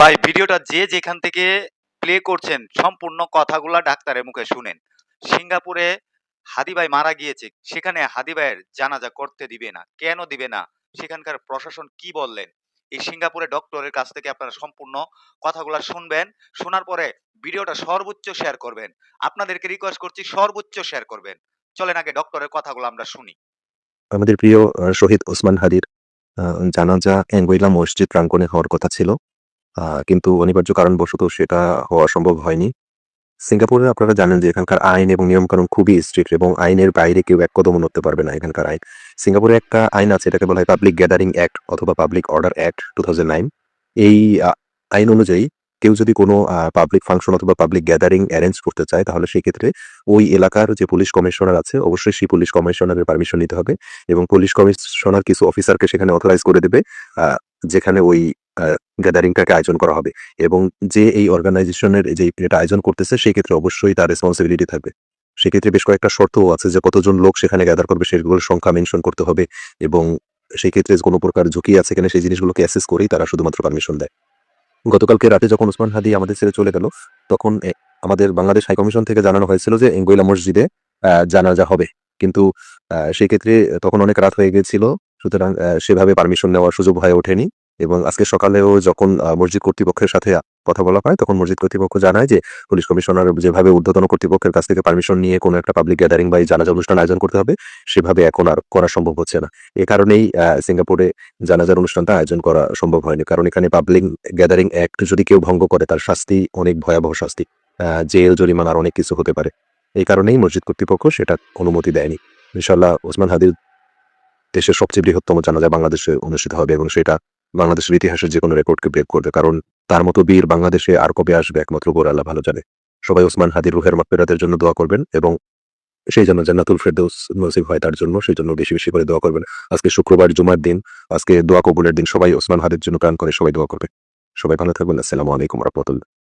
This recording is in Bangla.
ভাই ভিডিওটা যে যেখান থেকে প্লে করছেন সম্পূর্ণ কথাগুলা ডাক্তারের মুখে শুনেন। সিঙ্গাপুরে হাদী ভাই মারা গিয়েছে। সেখানে হাদী ভাইয়ের জানাজা করতে দিবে না। কেন দিবে না? সেখানকার প্রশাসন কি বললেন? এই সিঙ্গাপুরে ডক্টরের কাছ থেকে আপনারা সম্পূর্ণ কথাগুলা শুনবেন। শোনার পরে ভিডিওটা সর্বোচ্চ শেয়ার করবেন। আপনাদেরকে রিকোয়েস্ট করছি সর্বোচ্চ শেয়ার করবেন। চলেন আগে ডক্টরের কথাগুলো আমরা শুনি। আমাদের প্রিয় শহীদ ওসমান হাদির আ জানাজা অ্যাঙ্গুইলা মসজিদ প্রাঙ্গণে হওয়ার কথা ছিল। কিন্তু অনিবার্য কারণবশত সেটা হওয়া সম্ভব হয়নি। সিঙ্গাপুরে আপনারা জানেন যে এখানকার আইন এবং নিয়মকানুন খুবই স্ট্রিক্ট এবং আইনের বাইরে কেউ এক কদমও নড়তে পারবে না এখানকার আইন। সিঙ্গাপুরে একটা আইন আছে, এটাকে বলা হয় পাবলিক গ্যাদারিং অ্যাক্ট অথবা পাবলিক অর্ডার অ্যাক্ট 2009। এই আ আইন অনুযায়ী কেউ যদি কোনো পাবলিক ফাংশন অথবা পাবলিক গ্যাদারিং এরেঞ্জ করতে চায়, তাহলে সেক্ষেত্রে ওই এলাকার যে পুলিশ কমিশনার আছে, অবশ্যই সেই পুলিশ কমিশনারের পারমিশন নিতে হবে এবং পুলিশ কমিশনার কিছু অফিসারকে সেখানে অথরাইজ করে দেবে, আ যেখানে ওই আ গ্যাদারিংটাকে আয়োজন করা হবে। এবং যে এই অর্গানাইজেশনের এটা আয়োজন করতেছে, সেক্ষেত্রে অবশ্যই তার রেসপন্সিবিলিটি থাকবে। সেক্ষেত্রে বেশ কয়েকটা শর্তও আছে যে কতজন লোক সেখানে গ্যাদার করবে সেগুলোর সংখ্যা মেনশন করতে হবে এবং সেই ক্ষেত্রে কোনো প্রকার ঝুঁকি আছে কিনা সেই জিনিসগুলোকে অ্যাসেস করেই তারা শুধুমাত্র পারমিশন দেয়। গতকালকে রাতে যখন ওসমান হাদি আমাদের ছেড়ে চলে গেল, তখন আমাদের বাংলাদেশ হাই কমিশন থেকে জানানো হয়েছিল যে এঙ্গুইলা মসজিদে জানাজা হবে। কিন্তু সেক্ষেত্রে তখন অনেক রাত হয়ে গিয়েছিল। সুতরাং সেভাবে পারমিশন নেওয়ার সুযোগ হয়ে ওঠেনি এবং আজকে সকালেও যখন মসজিদ কর্তৃপক্ষের সাথে কথা বলা হয়, তখন মসজিদ কর্তৃপক্ষ জানায় যে পুলিশ কমিশনার যেভাবে ঊর্ধ্বতন কর্তৃপক্ষের কাছ থেকে পারমিশন নিয়ে কোনো একটা পাবলিক গ্যাদারিং বা এই জানাজা অনুষ্ঠান আয়োজন করতে হবে, সেভাবে এখন আর করা সম্ভব হচ্ছে না। এ কারণেই সিঙ্গাপুরে জানাজার অনুষ্ঠানটা আয়োজন করা সম্ভব হয়নি। কারণ এখানে পাবলিক গ্যাদারিং অ্যাক্ট যদি কেউ ভঙ্গ করে, তার শাস্তি অনেক ভয়াবহ শাস্তি। জেল, জরিমানা আর অনেক কিছু হতে পারে। এই কারণেই মসজিদ কর্তৃপক্ষ সেটা অনুমতি দেয়নি। ইনশাআল্লাহ ওসমান হাদির দেশের সবচেয়ে বৃহত্তম জানাজা বাংলাদেশে অনুষ্ঠিত হবে এবং সেটা বাংলাদেশের ইতিহাসের যেকোনো রেকর্ডকে ব্রেক করবে। কারণ তার মতো বীর বাংলাদেশে আর কবে আসবে একমাত্র উপর আল্লাহ ভালো জানে। সবাই ওসমান হাদির রুহের মাগফিরাতের জন্য দোয়া করবেন এবং সেই জন্য জান্নাতুল ফেরদৌস নসিব হয় তার জন্য, সেজন্য বেশি, বেশি করে দোয়া করবেন। আজকে শুক্রবার জুমার দিন, আজকে দোয়া কবুলের দিন। সবাই ওসমান হাদির জন্য প্রাণ করে সবাই দোয়া করবে। সবাই ভালো থাকবেন। আসসালামু আলাইকুম ওয়া রাহমাতুল্লাহ।